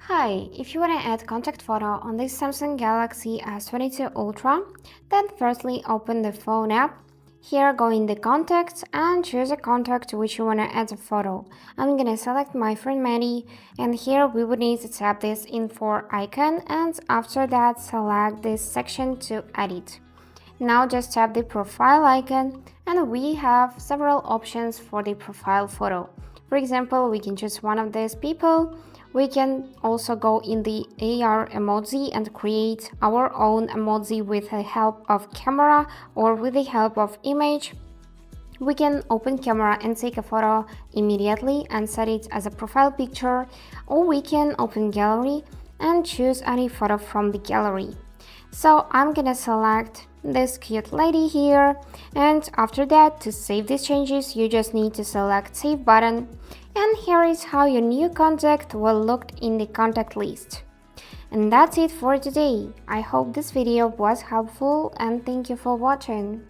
Hi, if you want to add contact photo on this Samsung Galaxy S22 Ultra, then firstly open the phone app. Here go in the contacts and choose a contact which you want to add a photo. I'm gonna select my friend Maddie, and here we would need to tap this info icon, and after that select this section to edit. Now just tap the profile icon and we have several options for the profile photo. For example, we can choose one of these people. We can also go in the AR emoji and create our own emoji with the help of camera or with the help of image. We can open camera and take a photo immediately and set it as a profile picture, or we can open gallery and choose any photo from the gallery. So I'm gonna select this cute lady here, and after that, to save these changes you just need to select save button, and here is how your new contact will look in the contact list. And that's it for today. I hope this video was helpful and thank you for watching.